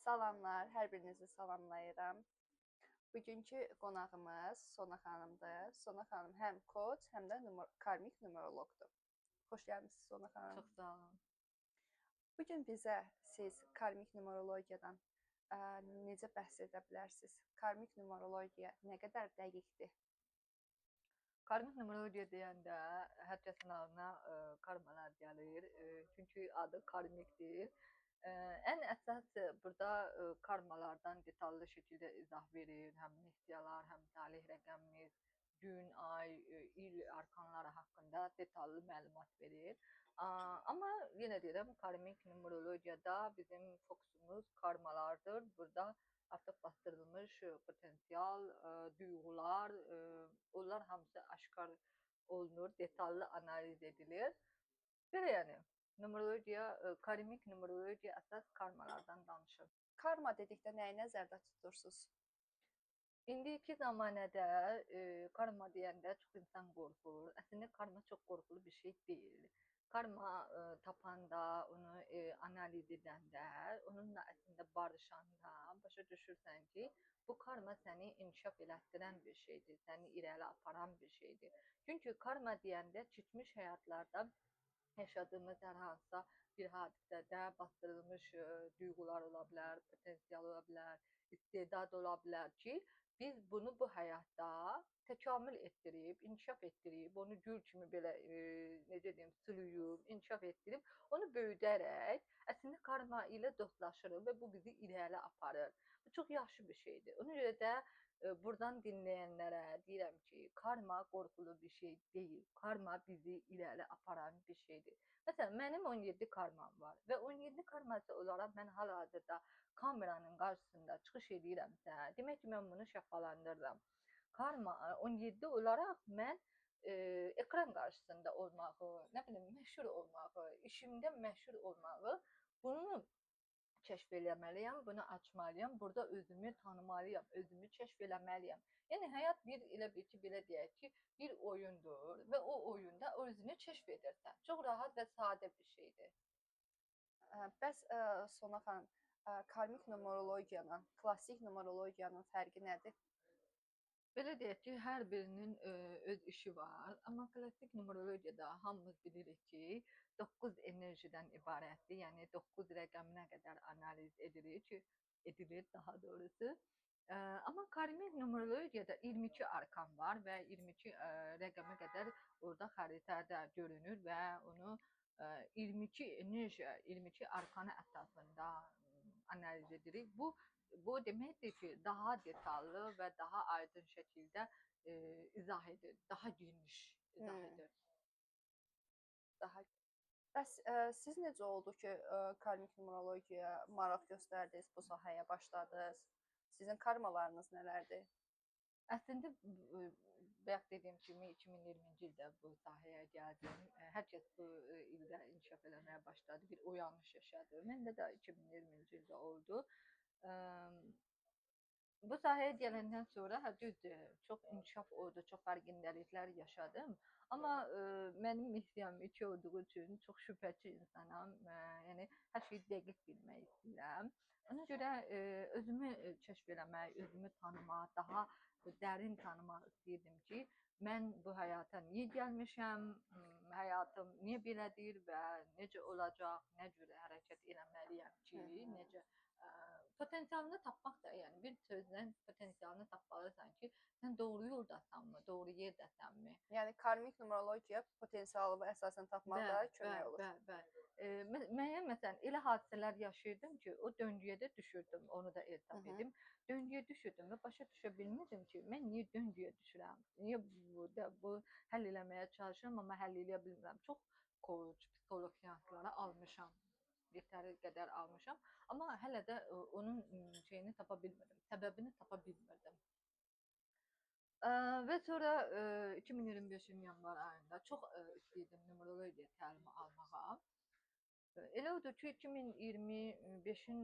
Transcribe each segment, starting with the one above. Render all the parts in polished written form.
Salamlar, hər birinizi salamlayıram. Bugünkü qonağımız Sona xanımdır. Sona xanım həm koç, həm də karmik numeroloqdur. Xoş gəlmisiniz Sona xanım. Çox sağ olun. Bu gün bizə siz karmik numerologiyadan necə bəhs edə bilərsiniz? Karmik numerologiya nə qədər dəqiqdir? Karmik numerologiya deyəndə hər kəsin ağlına karmalar gəlir. Çünki adı karmikdir. Ən əsas burada karmalardan detallı şəkildə izah verir. Həm missiyalar, həm talih rəqəmimiz, gün, ay, il arkanları haqqında detallı məlumat verir. Amma yenə deyirəm, karmik numerologiyada bizim fokusumuz karmalardır. Burada artıq bastırılmış potensial, duyğular, onlar hamısı aşkar olunur, detallı analiz edilir. Belə yəni, numerologiya, karmik numerologiya əsas karmalardan danışır. Karma dedikdə nəyi nəzərdə tutursunuz? İndiki zamanədə karma deyəndə çox insan qorxur. Əslində karma çox qorxulu bir şey deyil. Karma tapanda, onu analiz edəndə, onunla əslində barışanda başa düşürsən ki, bu karma səni inkişaf elətdirən bir şeydir, səni irəli aparan bir şeydir. Çünki karma deyəndə keçmiş həyatlarda yaşadığımız hər hansısa bir hadisədə bastırılmış duyğular ola bilər, potensial ola bilər, istedad ola bilər ki, biz bunu bu həyatda təkamül etdirib, inkişaf etdirib, onu gül kimi belə necə deyim, sülüyüb, inkişaf etdirib, onu böyüdərək əslində karma ilə dostlaşırıq və bu bizi irəli aparır. Bu çox yaxşı bir şeydir. Ona görə də buradan dinləyənlərə deyirəm ki, karma qorxulu bir şey deyil. Karma bizi irəli aparan bir şeydir. Məsələn, mənim 17 karmam var və 17 karması olaraq mən hal-hazırda kameranın qarşısında çıxış edirəmsə, demək ki, mən bunu şəfalandırıram. Karma 17 olaraq mən ekran qarşısında olmağı, nə bilim, məşhur olmağı, işimdə məşhur olmağı, bunu kəşf eləməliyəm, bunu açmalıyam, burada özümü tanımalıyam, özümü kəşf eləməliyəm. Yəni həyat elə bil ki, belə deyək ki, bir oyundur və o oyunda özünü kəşf edirsən. Çox rahat və sadə bir şeydir. Bəs Sona xanım, karmik numerologiyanın, klassik numerologiyanın fərqi nədir? Belə deyək ki, hər birinin öz işi var, amma klassik numerologiyada hamımız bilirik ki, 9 enerjidən ibarətdir. Yəni 9 rəqəminə qədər analiz edilir daha doğrusu. Amma karmik numerologiyada 22 arkan var və 22 rəqəmə qədər orada xəritədə görünür və onu 22 enerji, 22 arkanı əsasında analiz edirik. Bu deməkdir ki, daha detallı və daha aydın şəkildə izah edir, daha geniş izah edir. Daha Bəs siz necə oldu ki, karmik numerologiyaya maraq göstərdiniz, bu sahəyə başladınız? Sizin karmalarınız nələrdir? Əslində bayaq dediyim kimi 2020-ci ildə bu sahəyə gəldim. Hər kəs bu ildə inkişaf eləməyə başladı, bir oyanış yaşadı. Məndə də 2020-ci ildə oldu. Bu sahəyə gələndən sonra düzdür, çox inkişaf oldu, çox fərqindəliklər yaşadım. Amma mənim missiyam 2 olduğu üçün çox şübhəçi insanam. Yəni hər şeyi dəqiq bilmək istəyirəm. Ona görə özümü kəşf eləmək, özümü tanımaq, daha dərin tanımaq istəyirdim ki, mən bu həyata niyə gəlmişəm, həyatım niyə belədir və necə olacaq, nə cür hərəkət eləməliyəm ki, necə potensialını tapmaq da, yəni bir sözlə potensialını tapmalısan ki, sən doğru yoldasanmı, doğru yerdəsənmi? Yəni karmik numerologiya potensialımı əsasən tapmaqda kömək olur. Bəli. Müəyyən məsələn elə hadisələr yaşayırdım ki, o döngüyə də düşürdüm, onu da etiraf edim. Döngüyə düşürdüm və başa düşə bilmirdim ki, mən niyə döngüyə düşürəm? Niyə bu həll eləməyə çalışıram, amma həll eləyə bilmirəm. Çox koç, psixoloq seansları almışam. Yetəri qədər almışam, amma hələ də onun şeyini tapa bilmirdim, səbəbini tapa bilmirdim. Və sonra 2025-in yanvar ayında çox istəyirdim numerologiya təlimi almağa. Elə oldu ki, 2025-in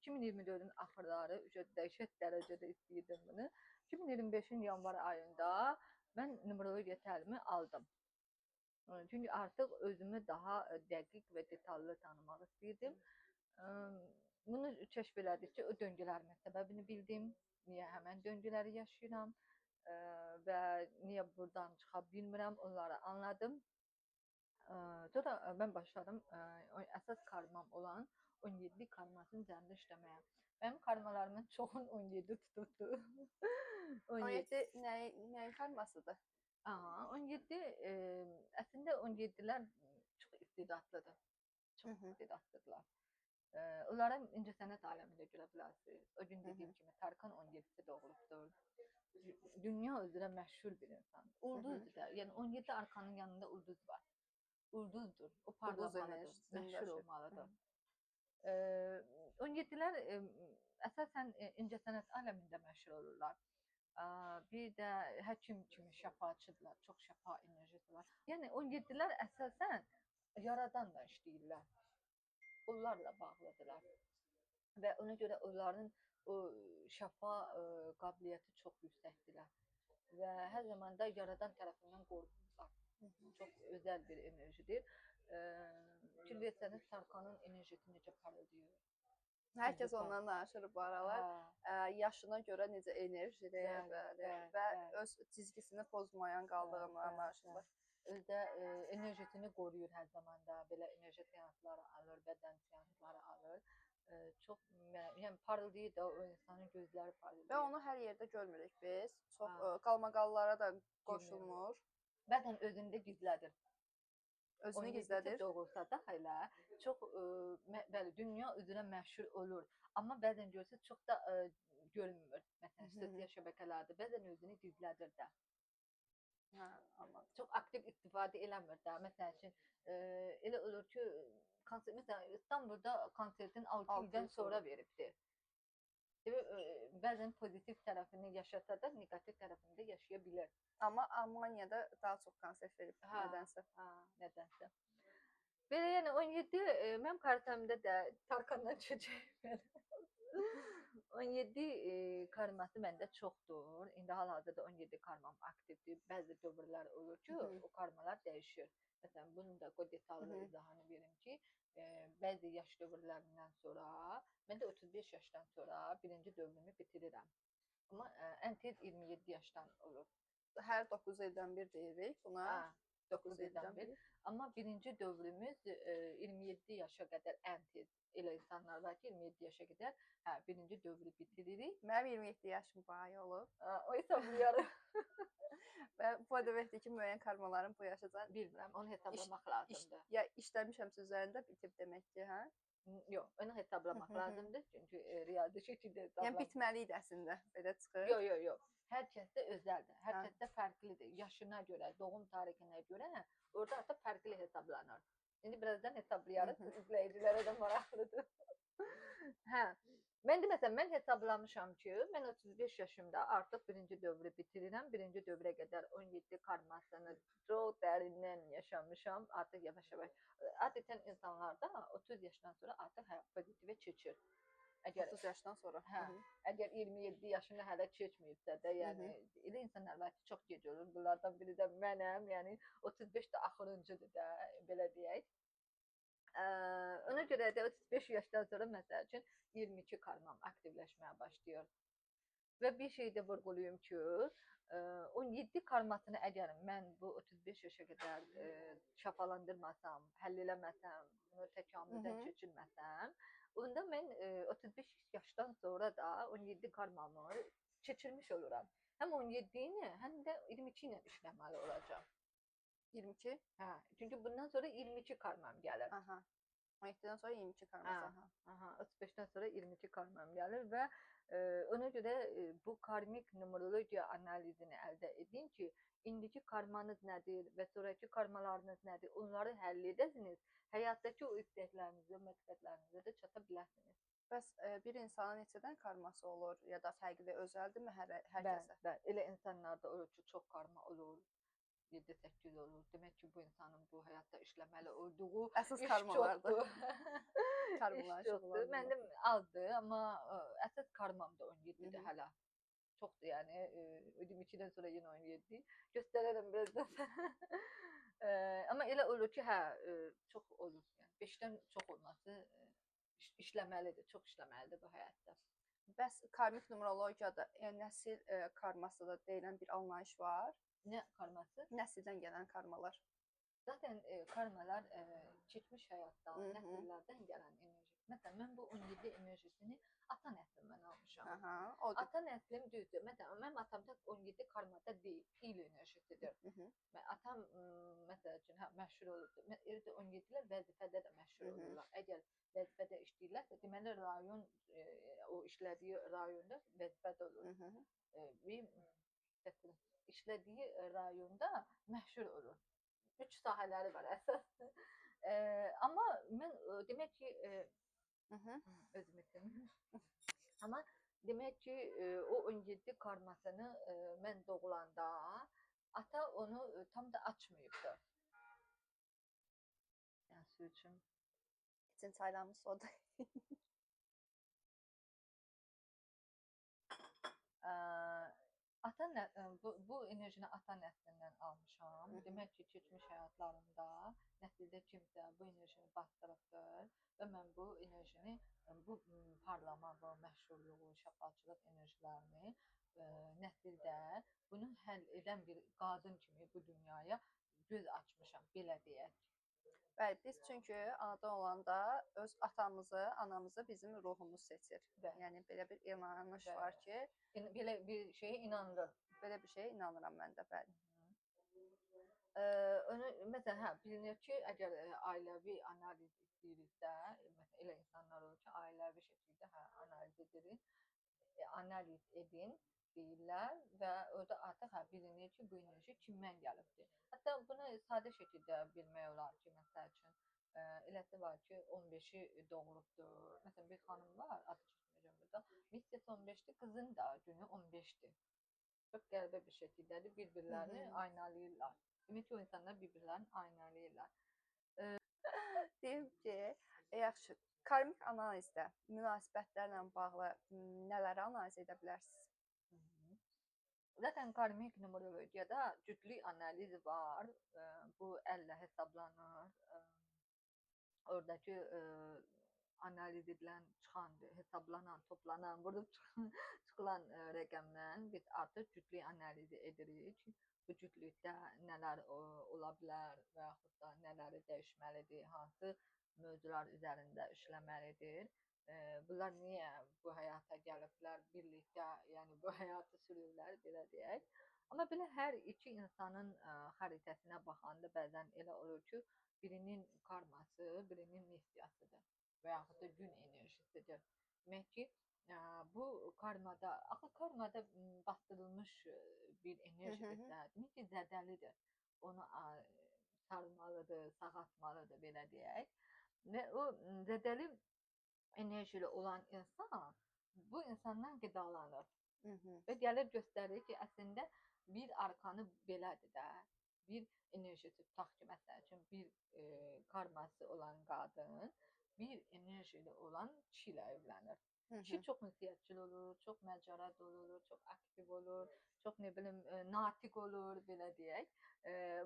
2024-ün axırları dəhşət dərəcədə istəyirdim bunu. 2025-in yanvar ayında mən numerologiya təlimi aldım. Çünki artıq özümü daha dəqiq və detallı tanımaq istəyirdim. Bunu kəşf elədikcə o döngələrimin səbəbini bildim. Niyə həmin döngələri yaşayıram və niyə burdan çıxa bilmirəm, onları anladım. Sonra mən başladım əsas karmam olan 17 karmasının üzərində işləməyə. Mənim karmalarımın çoxun 17 tutubdu. 17 nəyin karmasıdır? 17 əslində 17-lər çox istedadlıdır. Çox istedadlıdırlar. Onları incəsənət aləmində görə bilərsiniz. O gün dediyim kimi Tarkan 17-də doğulubdur. Dünya üzrə məşhur bir insandır. Ulduzdur da. Yəni 17 arkanın yanında ulduz var. Ulduzdur. O parlamalıdır, məşhur olmalıdır. 17-lər əsasən incəsənət aləmində məşhur olurlar. Bir də həkim kimi şəfaçıdırlar, çox şəfa enerjisi var. Yəni 17-lər əsasən yaradanla işləyirlər. Onlarla bağlıdırlar. Və ona görə onların o şəfa qabiliyyəti çox yüksəkdirlər. Və hər zaman da yaradan tərəfindən qorunurlar. Çox özəl bir enerjidir. Fikir versəniz Tarkanın enerjisi necə parıldayır. Hər kəs ondan danışır bu aralar. Yaşına görə necə enerjidir və öz cizgisini pozmayan qaldığından danışırlar. Özdə enerjisini qoruyur hər zaman da. Belə enerji seansları alır, bədən seansları alır. Çox, yəni parıldayır da, o insanın gözləri parıldayır. Və onu hər yerdə görmürük biz. Çox qalmaqallara da qoşulmur. Bəzən özündə gizlədir. Özünü gizlədir. Doğulsa da hələ çox bəli, dünya üzrə məşhur olur. Amma bəzən görürsünüz çox da görünmür. Məsələn, sosial şəbəkələrdə bəzən özünü gizlədir də. Çox aktiv istifadə eləmir də. Məsəl üçün elə olur ki, məsələn İstanbulda konsertin 6 ildən sonra veribdi. Bəzən pozitiv tərəfini yaşasa da negativ tərəfini də yaşaya bilər. Amma Almaniyada daha çox konsert verib nədənsə. Nədənsə. Belə yəni 17 mənim kartamda da Tarkandan çəkəcəm. 17 karması məndə çoxdur. İndi hal-hazırda 17 karmam aktivdir. Bəzi dövrlər olur ki, o karmalar dəyişir. Məsələn, bunun da detallı izahını verim ki, bəzi yaş dövrlərindən sonra, mən də 35 yaşdan sonra birinci dövrümü bitirirəm. Amma ən tez 27 yaşdan olur. Hər 9 ildən bir deyirik buna. 9 ildən bir. Amma birinci dövrümüz 27 yaşa qədər ən tez. Elə insanlar var ki, 27 yaşa qədər birinci dövrü bitiririk. Mənim 27 yaşım bu ay olub. O hesablayarım. Və bu deməkdir ki, müəyyən karmaların bu yaşacan bilmirəm, onu hesablamaq lazımdır. Ya işləmişəmsə üzərində bitib demək ki, hə? Yox, onu hesablamaq lazımdır. Çünki riyazi şəkildə hesablamaq. Yəni bitməli idi əslində, belə çıxır. Yox. Hər kəsdə özəldir. Hər kəsdə fərqlidir. Yaşına görə, doğum tarixinə görə orada artıq fərqli hesablanır. İndi birazdan hesablayarıq. İzləyicilərə də maraqlıdır. Mən də məsələn, mən hesablamışam ki, mən 35 yaşımda artıq birinci dövrü bitirirəm. Birinci dövrə qədər 17 karmasını çox dərindən yaşamışam. Artıq yavaş-yavaş. Adətən insanlarda 30 yaşdan sonra artıq pozitivə keçir. 30 yaşdan sonra. Əgər 27 yaşını hələ keçməyibsə də, yəni elə insanlar var ki, çox gec olur. Bunlardan biri də mənəm. Yəni 35 də axırıncıdır da, belə deyək. Ona görə də 35 yaşdan sonra məsəl üçün 22 karmam aktivləşməyə başlayır. Və bir şey də vurğulayım ki, 17 karmasını əgər mən bu 35 yaşa qədər şəfalandırmasam, həll eləməsəm, bunu təkamüldən keçirməsəm, onda mən 35 yaşdan sonra da 17 karmamı keçirmiş oluram. Həm 17 ilə, həm də 22 ilə işləməli olacaq. 22? Çünki bundan sonra 22 karmam gəlir. 17-dən sonra 22 karması. 35-dən sonra 22 karmam gəlir və ona görə bu karmik numerologiya analizini əldə edin ki, indiki karmanız nədir və sonraki karmalarınız nədir, onları həll edəsiniz, həyatdakı o istəklərinizə, məqsədlərinizə də çata biləsiniz. Bəs bir insanın neçədən karması olur ya da fərqli özəldirmi hər kəsə? Bəli, elə insanlarda olur ki, çox karma olur. 7-8 olur. Demək ki, bu insanın bu həyatda işləməli olduğu əsas karmalardır. Karmalar çoxdur. Mənim azdır, amma əsas karmam da 17-dir hələ. Çoxdur, yəni 22-dən sonra yenə 17. Göstərərəm birazdan. Amma elə olur ki, çox olur. Yəni 5-dən çox olması işləməlidir, çox işləməlidir bu həyatda. Bəs karmik numerologiyada nəsil karması da deyilən bir anlayış var. Nə karması? Nəsildən gələn karmalar. Zaten karmalar keçmiş həyatdan, nəsillərdən gələn enerji. Məsələn, mən bu 17 enerjisini ata nəslimdən almışam. Ata nəslim düzdür. Məsələn, mənim atamda 17 karmada deyil, fil enerjisidir. Atam məsəl üçün məşhur olurdu. Elə 17-lər vəzifədə də məşhur olurlar. Əgər vəzifədə işləyirlərsə, deməli rayon o işlədiyi rayonda vəzifədə olur. İşlədiyi rayonda məşhur olur. 3 sahələri var əsas. Amma mən demək ki, özüm itim. Amma demək ki, o 17 karmasını mən doğulanda ata onu tam da açmayıbdı. Yəni su üçün. İçin çaylarımı soda. Bu enerjini ata nəslindən almışam. Demək ki, keçmiş həyatlarımda nəsildə kimsə bu enerjini bastırıbdır və mən bu enerjini, bu parlama, bu məşhurluğu, şəfaçılıq enerjilərini nəsildə bunu həll edən bir qadın kimi bu dünyaya göz açmışam, belə deyək. Bəli, biz çünki anadan olanda öz atamızı, anamızı bizim ruhumuz seçir. Yəni belə bir inanış var ki, belə bir şeyə inanırım. Belə bir şeyə inanıram mən də, bəli. Onu məsələn, bilinir ki, əgər ailəvi analiz istəyiriksə, məsələn, elə insanlar olur ki, ailəvi şəkildə analiz edirik, analiz edin deyirlər və orada artıq bilinir ki, bu enerji kimdən gəlibdir. Hətta bunu sadə şəkildə bilmək olar ki, məsəl üçün, eləsi var ki, 15-i doğulubdur. Məsələn, bir xanım var, adı çıxmayacaq burada, Missis 15-dir, qızın da günü 15-dir. Çox qəribə bir şəkildədir, bir-birlərini aynalayırlar. Demək ki, o insanlar bir-birlərini aynalayırlar. Deyim ki, yaxşı, karmik analizdə münasibətlərlə bağlı nələri analiz edə bilərsiniz? Zaten karmik numerologiyada cütlük analizi var. Bu elle hesaplanır. Oradaki analiz edilen, çıxan, hesaplanan, toplanan, burada çıxılan rəqəmdən biz artıq cütlük analizi edirik. Bu cütlükdə nələr ola bilər və yaxud da nələri dəyişməlidir, hansı mövzular üzərində işləməlidir. Bunlar niyə bu həyata gəliblər, birlikdə, yəni bu həyatı sürürlər, belə deyək. Amma belə hər iki insanın xəritəsinə baxanda bəzən elə olur ki, birinin karması, birinin missiyasıdır və yaxud da gün enerjisidir. Demək ki, bu karmada, axı karmada bastırılmış bir enerjidirsə, demək ki, zədəlidir. Onu sarmalıdır, sağaltmalıdır, belə deyək. Və o zədəli enerjili olan insan bu insandan qidalanır. Və gəlir göstərir ki, əslində bir arkanı belədir də. Bir enerjisi tutaq ki, məsəl üçün bir karması olan qadın bir enerjili olan kişi ilə evlənir. Kişi çox ünsiyyətçil olur, çox məcara dolu olur, çox aktiv olur, çox nə bilim natiq olur, belə deyək.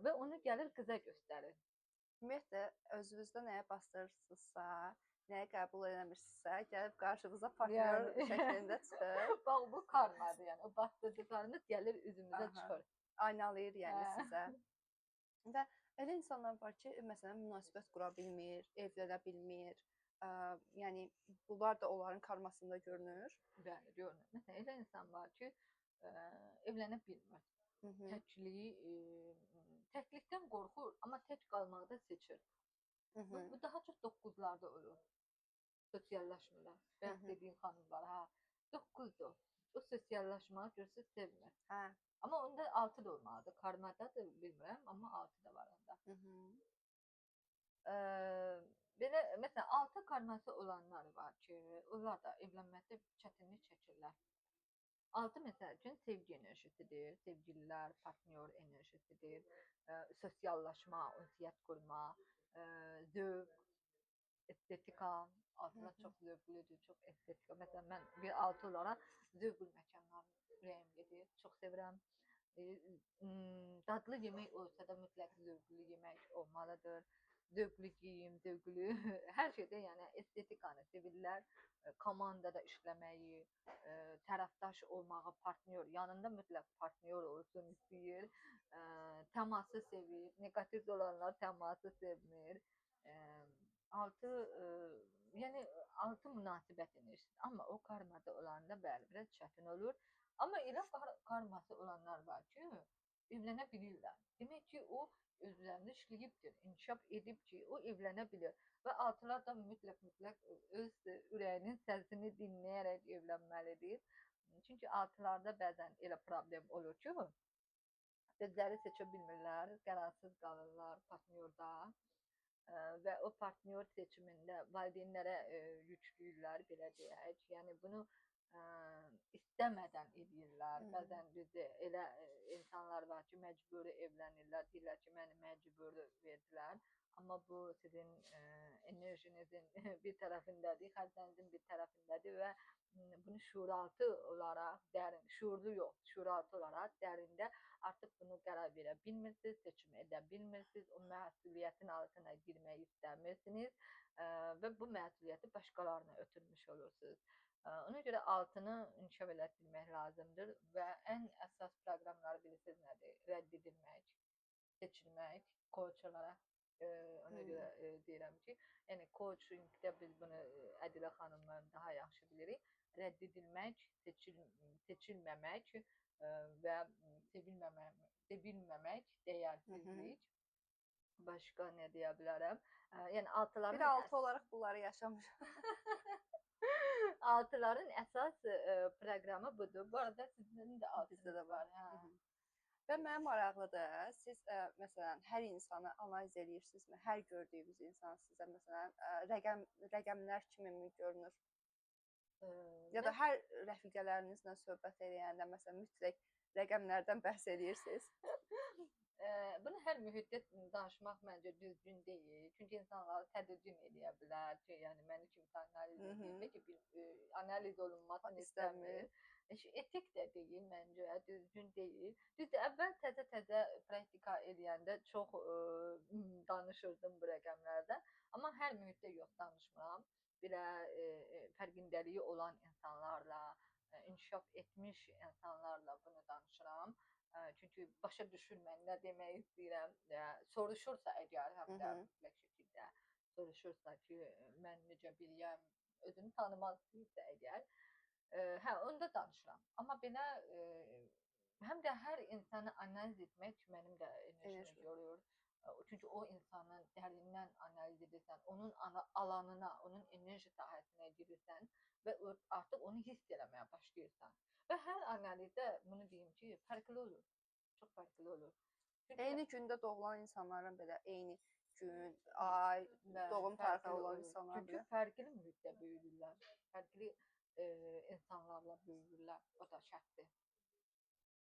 Və onu gəlir qıza göstərir. Ümumiyyətlə, özünüzdə nəyə bastırırsınızsa, nəyə qəbul eləmirsinizsə, gəlib qarşınıza partnyor şəklində çıxır. Bax, bu karmadır, yəni o bastırdıqlarınız gəlir üzümüzə çıxır. Aynalayır yəni sizə. Və elə insanlar var ki, məsələn, münasibət qura bilmir, evlənə bilmir. Yəni, bunlar da onların karmasında görünür. Bəli, görünür. Məsələn, elə insan var ki, evlənə bilmir. Təklikdən qorxur, amma tək qalmağı da seçir. Bu daha çox 9-larda olur. Sosiallaşmırlar. Bəyək dediyim xanımlar, 9-dur. O sosiallaşmağı görsə sevmir. Amma onda 6 da olmalıdır. Karmada da bilmirəm, amma 6 da var onda. Belə, məsələn, 6 karması olanlar var ki, onlar da evlənməkdə çətinlik çəkirlər. 6 məsəl üçün sevgi enerjisidir, sevgililər, partnyor enerjisidir, sosiallaşma, ünsiyyət qurma, zövq, estetika, altına çox zövqlüdür, çox estetika. Məsələn, mən bir 6 olaraq zövqlü məkanlar ürəyim gedir, çox sevirəm. Dadlı yemək olsa da mütləq zövqlü yemək olmalıdır. zövqlü geyim, zövqlü hər şeydə, yəni estetikanı sevirlər. Komandada işləməyi, tərəfdaş olmağı, partnyor, yanında mütləq partnyor olsun istəyir. Təması sevir. Neqativ olanlar təması sevmir. Ə, Altı, yəni altı münasibət enerjisi. Amma o karmada olanda bəli, biraz çətin olur. Amma elə karması olanlar var ki, evlənə bilirlər. Demək ki, o özlərində işləyibdir, inkişaf edib ki, o evlənə bilir. Və altılar da mütləq öz ürəyinin səsini dinləyərək evlənməlidir. Çünki altılarda bəzən elə problem olur ki, özləri seçə bilmirlər, qərarsız qalırlar partnyorda. Və o partnyor seçimində valideynlərə yükləyirlər, belə deyək. Yəni bunu istəmədən edirlər. Bəzən düzdür, elə insanlar var ki, məcburi evlənirlər, deyirlər ki, məni məcburi verdilər. Amma bu sizin enerjinizin bir tərəfindədir, xərclənizin bir tərəfindədir və bunu şuuraltı olaraq, dərin, şuurlu yox, şuuraltı olaraq dərində artıq bunu qərar verə bilmirsiniz, seçim edə bilmirsiniz, o məsuliyyətin altına girmək istəmirsiniz və bu məsuliyyəti başqalarına ötürmüş olursunuz. Ona görə altını inkişaf etdirmək lazımdır və ən əsas proqramları bilirsiniz nədir? Rədd edilmək, seçilmək, coach olaraq. Ona görə deyirəm ki, yəni coachingdə biz bunu Ədilə xanımdan daha yaxşı bilirik. Rədd edilmək, seçilməmək və sevilməmək, dəyərsizlik. Başqa nə deyə bilərəm? Yəni altıların bir altı olaraq bunları yaşamışam. Altıların əsas proqramı budur. Bu arada sizin də altınız Bizdə də var. Hə. Və mənə maraqlıdır, siz məsələn hər insanı analiz edirsinizmi? Hər gördüyünüz insan sizə məsələn rəqəmlər kimi mi görünür? Ya da hər rəfiqələrinizlə söhbət edəndə məsələn mütləq rəqəmlərdən bəhs edirsiniz? Bunu hər mühitdə danışmaq məncə düzgün deyil. Çünki insanları tədirgin edə bilər ki, yəni məni kimsə analiz edir ki, bir analiz olunmasını istəmir. Etik də deyil məncə, düzgün deyil. Düzdür, əvvəl təzə praktika eləyəndə çox danışırdım bu rəqəmlərdən, amma hər mühitdə yox danışmıram. Belə fərqindəliyi olan insanlarla, inkişaf etmiş insanlarla bunu danışıram. Çünki başa düşürmən nə demək istəyirəm, soruşursa əgər həm də mütləq şəkildə soruşursa ki, mən necə biləyəm, özünü tanımaq istəyirsə əgər, hə, onda danışıram. Amma belə həm də hər insanı analiz etmək mənim də enerjimi yorur. Çünki o insanın dərindən analiz edirsən, onun alanına, onun enerji sahəsinə girirsən və artıq onu hiss eləməyə başlayırsan. Və hər analizdə bunu deyim ki, fərqli olur. Çox fərqli olur. Çünki eyni gündə doğulan insanların belə eyni gün, ay, doğum tarixi olan insanlar çünki fərqli mühitdə böyüdürlər. Fərqli insanlarla böyüdürlər. O da şərtdir.